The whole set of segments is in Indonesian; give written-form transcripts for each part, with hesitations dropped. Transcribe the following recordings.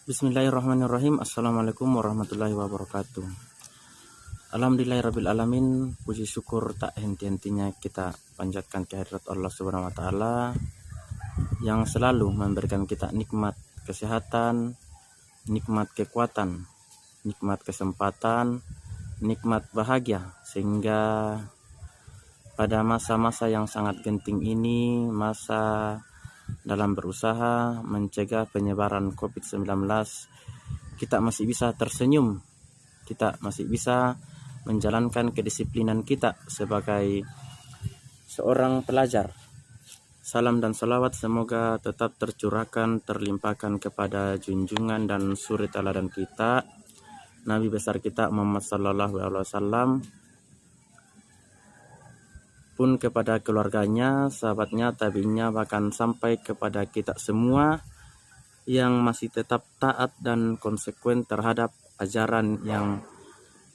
Bismillahirrahmanirrahim. Assalamualaikum warahmatullahi wabarakatuh. Alhamdulillahirrabbilalamin. Puji syukur tak henti-hentinya kita panjatkan kehadirat Allah Subhanahu wa taala yang selalu memberikan kita nikmat kesehatan, nikmat kekuatan, nikmat kesempatan, nikmat bahagia, sehingga pada masa-masa yang sangat genting ini, masa dalam berusaha mencegah penyebaran COVID-19, kita masih bisa tersenyum, kita masih bisa menjalankan kedisiplinan kita sebagai seorang pelajar. Salam dan salawat semoga tetap tercurahkan, terlimpahkan kepada junjungan dan suri teladan kita, Nabi besar kita Muhammad Sallallahu Alaihi Wasallam, pun kepada keluarganya, sahabatnya, tabiinnya, bahkan sampai kepada kita semua yang masih tetap taat dan konsekuen terhadap ajaran yang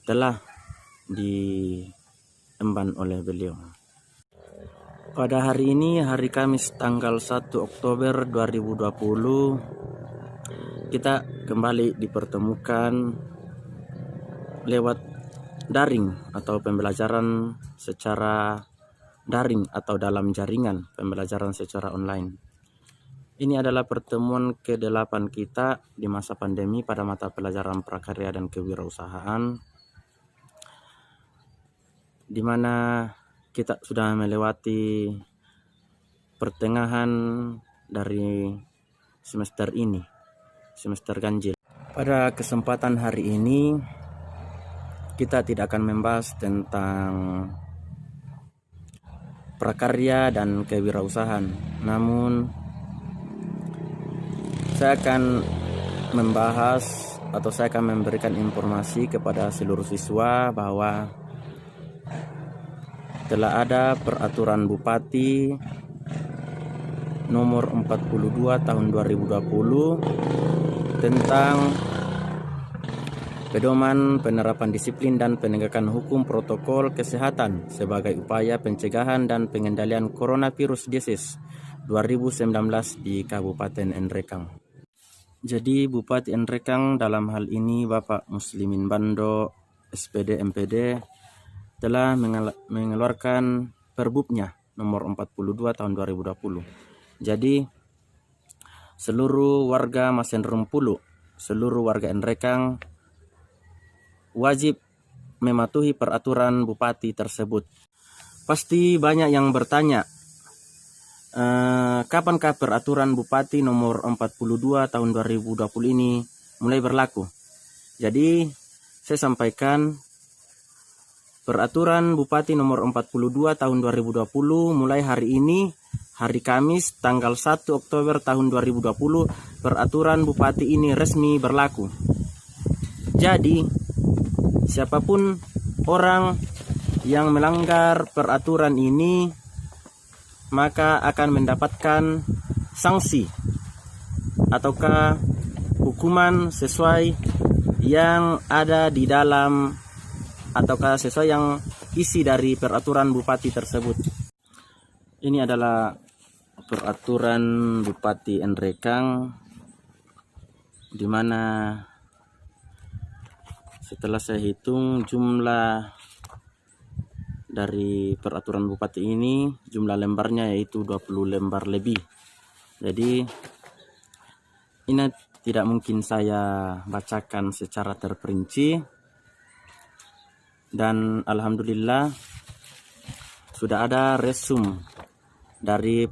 telah diemban oleh beliau. Pada hari ini, hari Kamis tanggal 1 Oktober 2020, kita kembali dipertemukan lewat daring atau pembelajaran secara daring atau dalam jaringan, pembelajaran secara online. Ini adalah pertemuan ke-8 kita di masa pandemi pada mata pelajaran prakarya dan kewirausahaan, di mana kita sudah melewati pertengahan dari semester ini, semester ganjil. Pada kesempatan hari ini kita tidak akan membahas tentang prakarya dan kewirausahaan, namun saya akan membahas atau saya akan memberikan informasi kepada seluruh siswa bahwa telah ada peraturan Bupati nomor 42 tahun 2020 tentang pedoman penerapan disiplin dan penegakan hukum protokol kesehatan sebagai upaya pencegahan dan pengendalian coronavirus disease 2019 di Kabupaten Nrekang. Jadi Bupati Nrekang dalam hal ini Bapak Muslimin Bando SPD MPD telah mengeluarkan perbubnya nomor 42 tahun 2020. Jadi seluruh warga Masenrumpulu, seluruh warga Nrekang wajib mematuhi peraturan Bupati tersebut. Pasti banyak yang bertanya, kapankah peraturan Bupati nomor 42 tahun 2020 ini mulai berlaku? Jadi saya sampaikan, peraturan Bupati nomor 42 tahun 2020 mulai hari ini, hari Kamis tanggal 1 Oktober tahun 2020, peraturan Bupati ini resmi berlaku. Jadi siapapun orang yang melanggar peraturan ini maka akan mendapatkan sanksi ataukah hukuman sesuai yang ada di dalam ataukah sesuai yang isi dari peraturan Bupati tersebut. Ini adalah peraturan Bupati Nrekang, di mana setelah saya hitung jumlah dari peraturan Bupati ini, jumlah lembarnya yaitu 20 lembar lebih. Jadi ini tidak mungkin saya bacakan secara terperinci, dan alhamdulillah sudah ada resum dari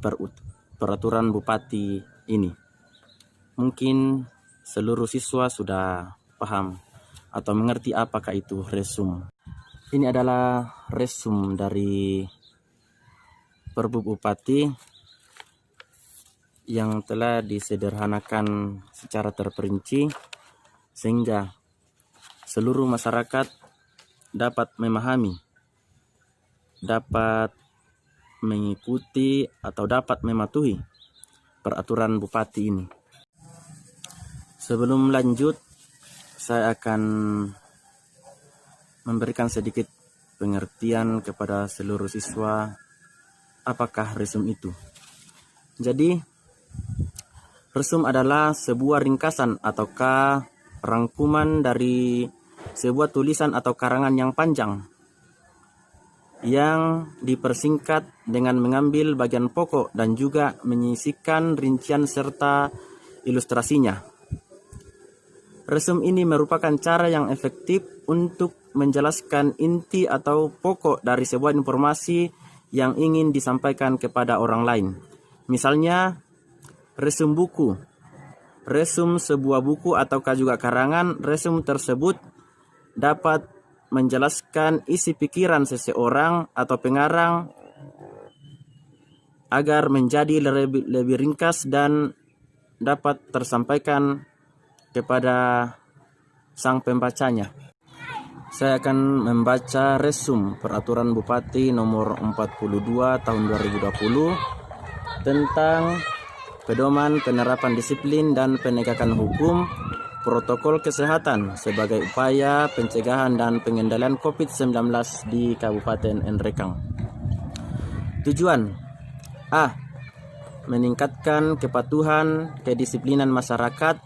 peraturan Bupati ini. Mungkin seluruh siswa sudah paham atau mengerti apakah itu resum. Ini adalah resum dari Perbub Bupati yang telah disederhanakan secara terperinci sehingga seluruh masyarakat dapat memahami, dapat mengikuti atau dapat mematuhi peraturan Bupati ini. Sebelum lanjut, saya akan memberikan sedikit pengertian kepada seluruh siswa apakah resum itu. Jadi Resum adalah sebuah ringkasan ataukah rangkuman dari sebuah tulisan atau karangan yang panjang yang dipersingkat dengan mengambil bagian pokok dan juga menyisihkan rincian serta ilustrasinya. Resum ini merupakan cara yang efektif untuk menjelaskan inti atau pokok dari sebuah informasi yang ingin disampaikan kepada orang lain. Misalnya, resum buku, resum sebuah buku ataukah juga karangan. Resum tersebut dapat menjelaskan isi pikiran seseorang atau pengarang agar menjadi lebih ringkas dan dapat tersampaikan kepada sang pembacanya. Saya akan membaca resum Peraturan Bupati nomor 42 tahun 2020 tentang pedoman penerapan disiplin dan penegakan hukum protokol kesehatan sebagai upaya pencegahan dan pengendalian COVID-19 di Kabupaten Nrekang. Tujuan: A. Meningkatkan kepatuhan, kedisiplinan masyarakat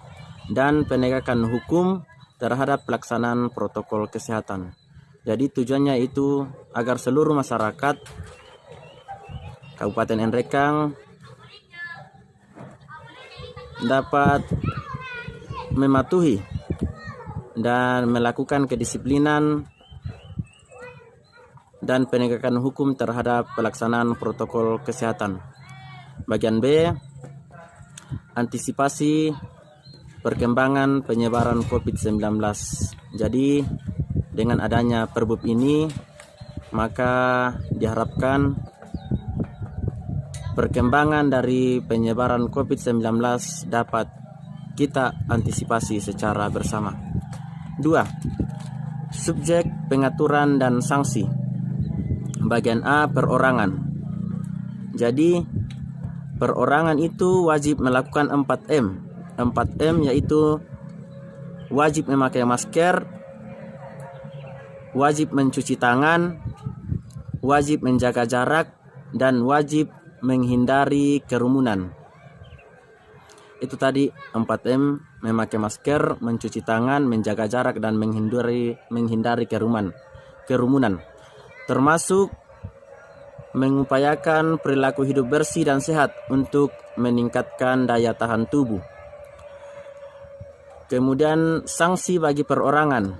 dan penegakan hukum terhadap pelaksanaan protokol kesehatan. Jadi tujuannya itu agar seluruh masyarakat Kabupaten Nrekang dapat mematuhi dan melakukan kedisiplinan dan penegakan hukum terhadap pelaksanaan protokol kesehatan. Bagian B, antisipasi perkembangan penyebaran COVID-19. Jadi dengan adanya Perbup ini, maka diharapkan perkembangan dari penyebaran COVID-19 dapat kita antisipasi secara bersama. 2. Subjek pengaturan dan sanksi. Bagian A, perorangan. Jadi perorangan itu wajib melakukan 4M. 4M yaitu wajib memakai masker, wajib mencuci tangan, wajib menjaga jarak, dan wajib menghindari kerumunan. Itu tadi 4M: memakai masker, mencuci tangan, menjaga jarak, dan menghindari kerumunan. Termasuk mengupayakan perilaku hidup bersih dan sehat untuk meningkatkan daya tahan tubuh. Kemudian sanksi bagi perorangan.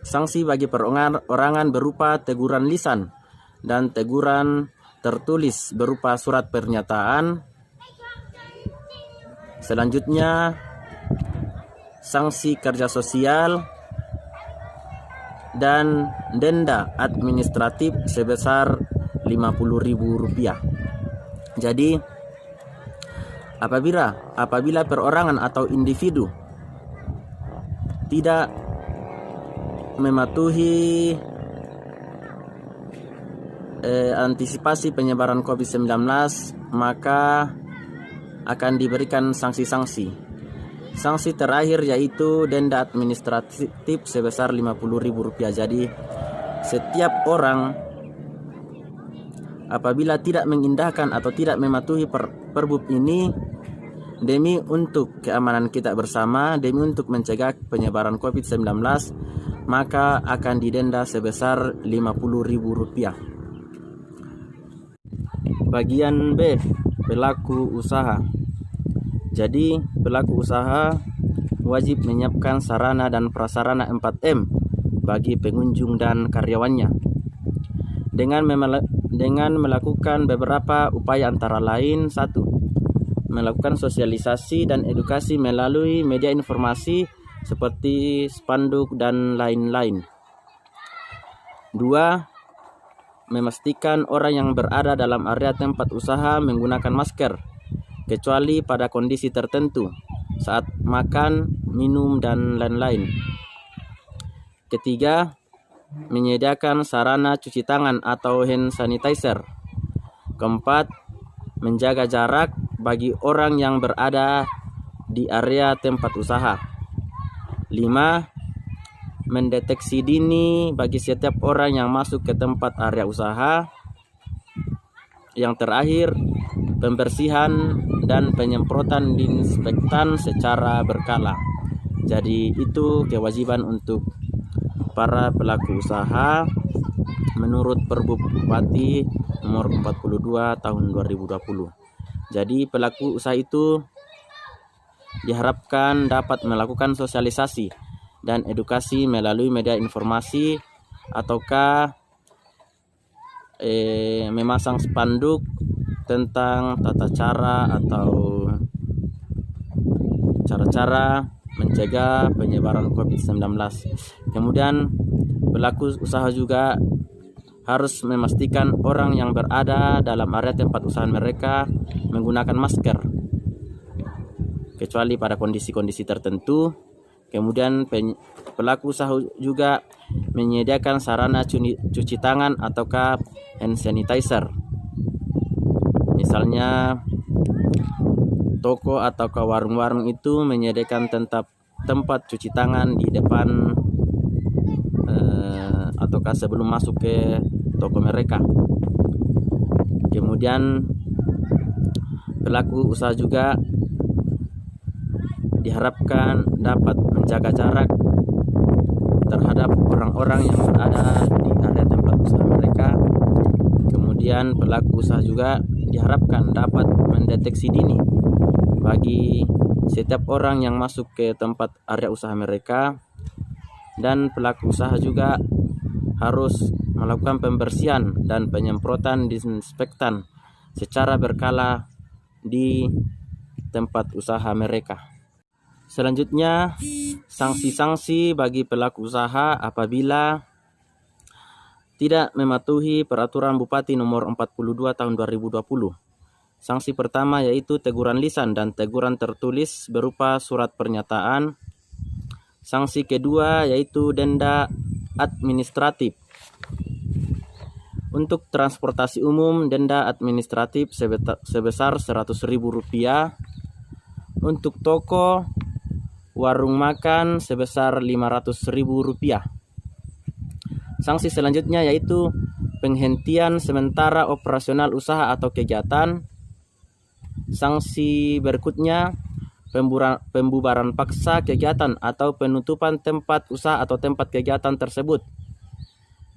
Sanksi bagi perorangan berupa teguran lisan dan teguran tertulis berupa surat pernyataan. Selanjutnya sanksi kerja sosial dan denda administratif sebesar Rp50.000. Jadi apabila perorangan atau individu tidak mematuhi antisipasi penyebaran COVID-19, maka akan diberikan sanksi-sanksi. Sanksi terakhir yaitu denda administratif sebesar Rp50.000. Jadi setiap orang apabila tidak mengindahkan atau tidak mematuhi Perbup ini, demi untuk keamanan kita bersama, demi untuk mencegah penyebaran COVID-19, maka akan didenda sebesar Rp50.000. Bagian B, pelaku usaha. Jadi pelaku usaha wajib menyiapkan sarana dan prasarana 4M bagi pengunjung dan karyawannya dengan melakukan beberapa upaya, antara lain: 1. Melakukan sosialisasi dan edukasi melalui media informasi seperti spanduk dan lain-lain. 2. Memastikan orang yang berada dalam area tempat usaha menggunakan masker, kecuali pada kondisi tertentu, saat makan, minum, dan lain-lain. 3. Menyediakan sarana cuci tangan atau hand sanitizer. 4. Menjaga jarak bagi orang yang berada di area tempat usaha. 5. Mendeteksi dini bagi setiap orang yang masuk ke tempat area usaha. Yang terakhir, pembersihan dan penyemprotan disinfektan secara berkala. Jadi itu kewajiban untuk para pelaku usaha menurut Perbup Bupati nomor 42 tahun 2020. Jadi pelaku usaha itu diharapkan dapat melakukan sosialisasi dan edukasi melalui media informasi ataukah memasang spanduk tentang tata cara atau cara-cara mencegah penyebaran COVID-19. Kemudian pelaku usaha juga harus memastikan orang yang berada dalam area tempat usaha mereka menggunakan masker kecuali pada kondisi-kondisi tertentu. Kemudian pelaku usaha juga menyediakan sarana cuci tangan ataukah hand sanitizer. Misalnya toko atau warung-warung itu menyediakan tempat cuci tangan di depan ataukah sebelum masuk ke toko mereka. Kemudian pelaku usaha juga diharapkan dapat menjaga jarak terhadap orang-orang yang berada di area tempat usaha mereka. Kemudian pelaku usaha juga diharapkan dapat mendeteksi dini bagi setiap orang yang masuk ke tempat area usaha mereka, dan pelaku usaha juga harus melakukan pembersihan dan penyemprotan disinfektan secara berkala di tempat usaha mereka. Selanjutnya, sanksi-sanksi bagi pelaku usaha apabila tidak mematuhi peraturan Bupati nomor 42 tahun 2020. Sanksi pertama yaitu teguran lisan dan teguran tertulis berupa surat pernyataan. Sanksi kedua yaitu denda administratif. Untuk transportasi umum, denda administratif sebesar Rp100.000. Untuk toko, warung makan sebesar Rp500.000. Sanksi selanjutnya yaitu penghentian sementara operasional usaha atau kegiatan. Sanksi berikutnya pembubaran paksa kegiatan atau penutupan tempat usaha atau tempat kegiatan tersebut.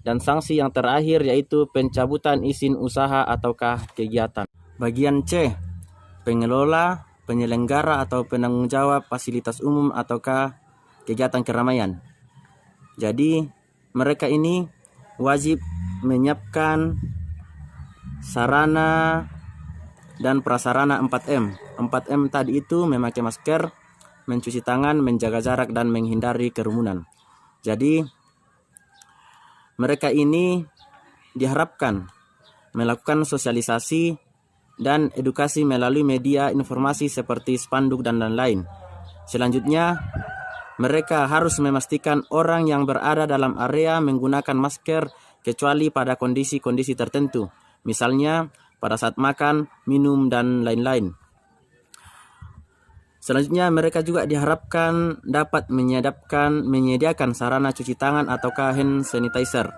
Dan sanksi yang terakhir yaitu pencabutan izin usaha ataukah kegiatan. Bagian C, pengelola, penyelenggara atau penanggung jawab fasilitas umum ataukah kegiatan keramaian. Jadi mereka ini wajib menyiapkan sarana dan prasarana 4M. 4M tadi itu memakai masker, mencuci tangan, menjaga jarak, dan menghindari kerumunan. Jadi mereka ini diharapkan melakukan sosialisasi dan edukasi melalui media informasi seperti spanduk dan lain-lain. Selanjutnya, mereka harus memastikan orang yang berada dalam area menggunakan masker kecuali pada kondisi-kondisi tertentu. Misalnya pada saat makan, minum, dan lain-lain. Selanjutnya, mereka juga diharapkan dapat menyediakan sarana cuci tangan ataukah hand sanitizer.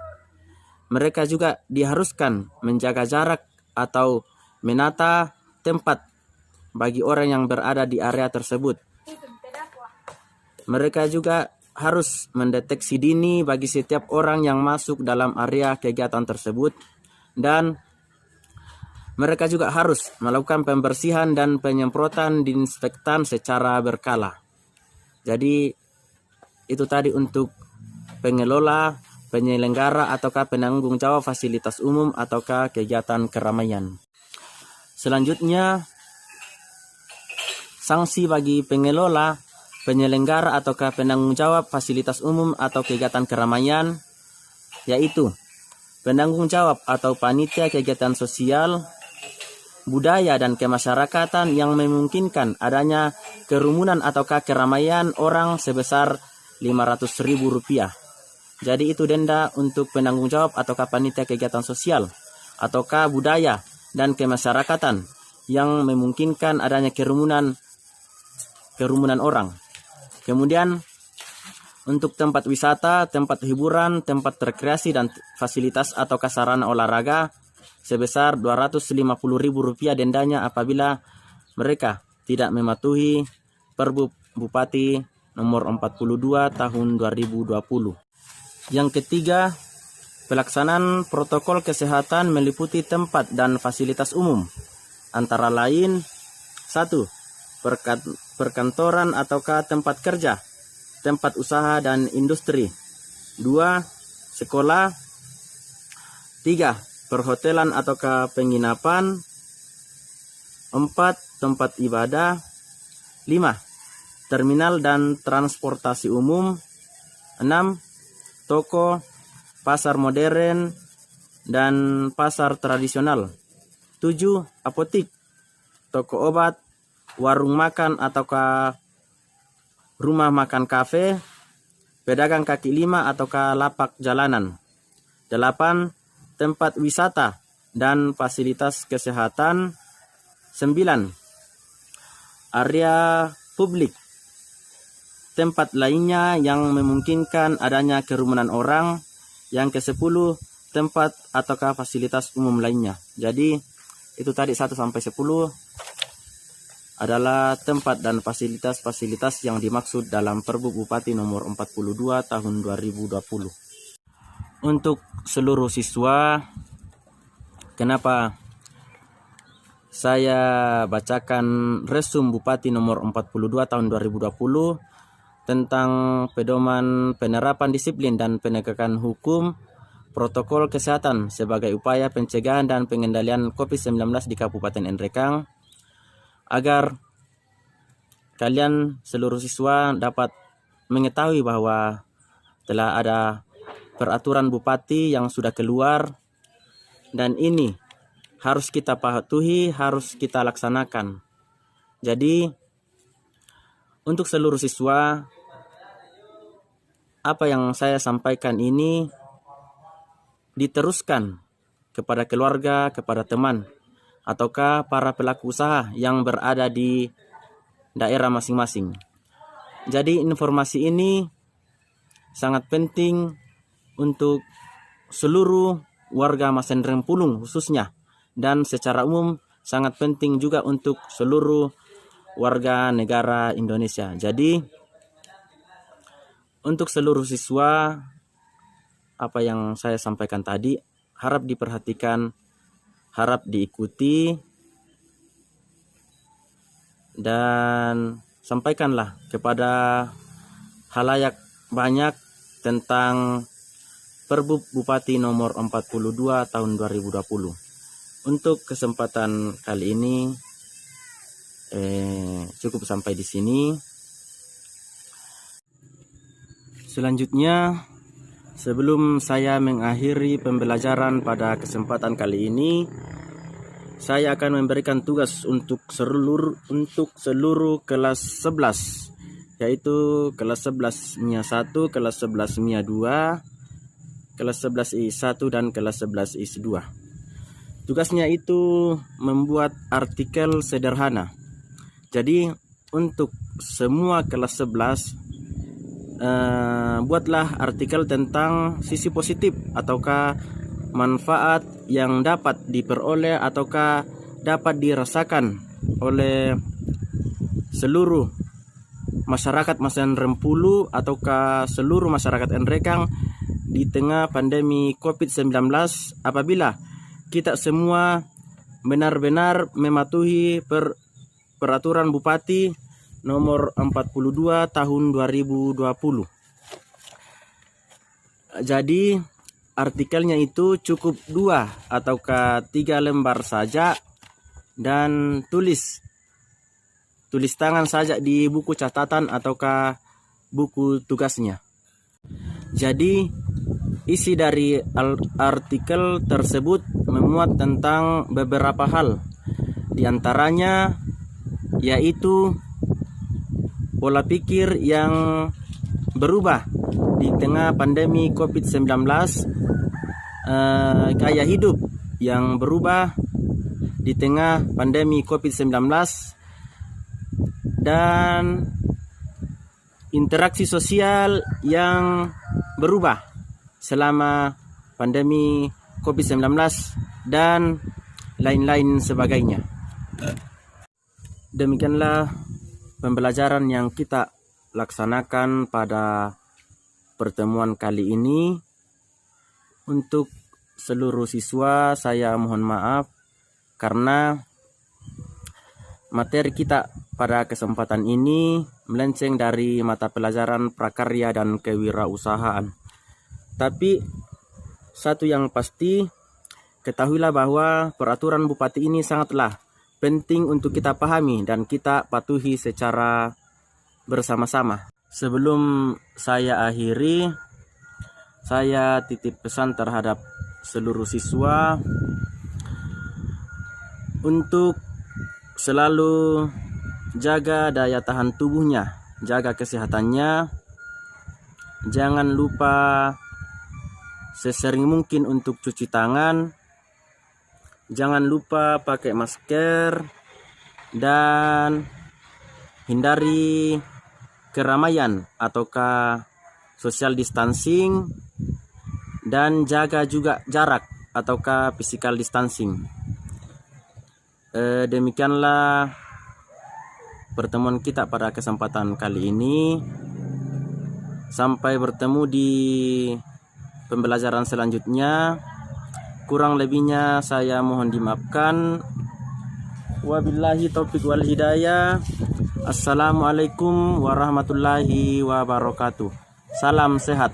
Mereka juga diharuskan menjaga jarak atau menata tempat bagi orang yang berada di area tersebut. Mereka juga harus mendeteksi dini bagi setiap orang yang masuk dalam area kegiatan tersebut, dan mereka juga harus melakukan pembersihan dan penyemprotan disinfektan secara berkala. Jadi itu tadi untuk pengelola, penyelenggara ataukah penanggung jawab fasilitas umum ataukah kegiatan keramaian. Selanjutnya, sanksi bagi pengelola, penyelenggara ataukah penanggung jawab fasilitas umum atau kegiatan keramaian yaitu penanggung jawab atau panitia kegiatan sosial, budaya dan kemasyarakatan yang memungkinkan adanya kerumunan ataukah keramaian orang sebesar Rp500.000. Jadi itu denda untuk penanggung jawab ataukah panitia kegiatan sosial ataukah budaya dan kemasyarakatan yang memungkinkan adanya kerumunan orang. Kemudian untuk tempat wisata, tempat hiburan, tempat rekreasi dan fasilitas ataukah sarana olahraga sebesar Rp250.000 dendanya apabila mereka tidak mematuhi Perbup Bupati nomor 42 tahun 2020. Yang ketiga, pelaksanaan protokol kesehatan meliputi tempat dan fasilitas umum, antara lain 1. Perkantoran ataukah tempat kerja, tempat usaha dan industri. 2. Sekolah. 3. Perhotelan ataukah penginapan. 4. Tempat ibadah. 5. Terminal dan transportasi umum. 6. Toko, pasar modern, dan pasar tradisional. 7. Apotik, toko obat, warung makan ataukah rumah makan kafe, pedagang kaki lima ataukah lapak jalanan. 8. Tempat wisata dan fasilitas kesehatan. 9. Area publik, tempat lainnya yang memungkinkan adanya kerumunan orang. Yang ke-10, tempat ataukah fasilitas umum lainnya. Jadi itu tadi 1 sampai 10 adalah tempat dan fasilitas-fasilitas yang dimaksud dalam Perbup Bupati nomor 42 tahun 2020. Untuk seluruh siswa, kenapa saya bacakan resum Bupati nomor 42 tahun 2020 tentang pedoman penerapan disiplin dan penegakan hukum protokol kesehatan sebagai upaya pencegahan dan pengendalian COVID-19 di Kabupaten Nrekang, agar kalian seluruh siswa dapat mengetahui bahwa telah ada peraturan bupati yang sudah keluar, dan ini harus kita patuhi, harus kita laksanakan. Jadi untuk seluruh siswa, apa yang saya sampaikan ini diteruskan kepada keluarga, kepada teman, ataukah para pelaku usaha yang berada di daerah masing-masing. Jadi informasi ini sangat penting untuk seluruh warga Masen Rempulung khususnya, dan secara umum sangat penting juga untuk seluruh warga negara Indonesia. Jadi untuk seluruh siswa, apa yang saya sampaikan tadi harap diperhatikan, harap diikuti, dan sampaikanlah kepada halayak banyak tentang Perbup Bupati nomor 42 tahun 2020. Untuk kesempatan kali ini cukup sampai di sini. Selanjutnya, sebelum saya mengakhiri pembelajaran pada kesempatan kali ini, saya akan memberikan tugas untuk seluruh kelas 11, yaitu kelas 11 MIA 1, kelas 11 MIA 2, kelas 11 I1 dan kelas 11 I2. Tugasnya itu membuat artikel sederhana. Jadi untuk semua kelas 11, buatlah artikel tentang sisi positif ataukah manfaat yang dapat diperoleh ataukah dapat dirasakan oleh seluruh masyarakat Masen Rempulu ataukah seluruh masyarakat Nrekang di tengah pandemi COVID-19, apabila kita semua benar-benar mematuhi peraturan Bupati nomor 42 tahun 2020. Jadi artikelnya itu cukup 2 ataukah 3 lembar saja, dan tulis tangan saja di buku catatan ataukah buku tugasnya. Jadi isi dari artikel tersebut memuat tentang beberapa hal, diantaranya yaitu pola pikir yang berubah di tengah pandemi COVID-19, gaya hidup yang berubah di tengah pandemi COVID-19, dan interaksi sosial yang berubah selama pandemi COVID-19 dan lain-lain sebagainya. demikianlah pembelajaran yang kita laksanakan pada pertemuan kali ini. Untuk seluruh siswa saya mohon maaf karena materi kita pada kesempatan ini melenceng dari mata pelajaran prakarya dan kewirausahaan. Tapi satu yang pasti, ketahuilah bahwa peraturan bupati ini sangatlah penting untuk kita pahami dan kita patuhi secara bersama-sama. Sebelum saya akhiri, saya titip pesan terhadap seluruh siswa untuk selalu jaga daya tahan tubuhnya, jaga kesehatannya. Jangan lupa sesering mungkin untuk cuci tangan. Jangan lupa pakai masker dan hindari keramaian ataukah social distancing, dan jaga juga jarak ataukah physical distancing. Demikianlah pertemuan kita pada kesempatan kali ini. Sampai bertemu di pembelajaran selanjutnya. Kurang lebihnya saya mohon dimaafkan. Wabillahi taufiq wal hidayah. Assalamualaikum warahmatullahi wabarakatuh. Salam sehat.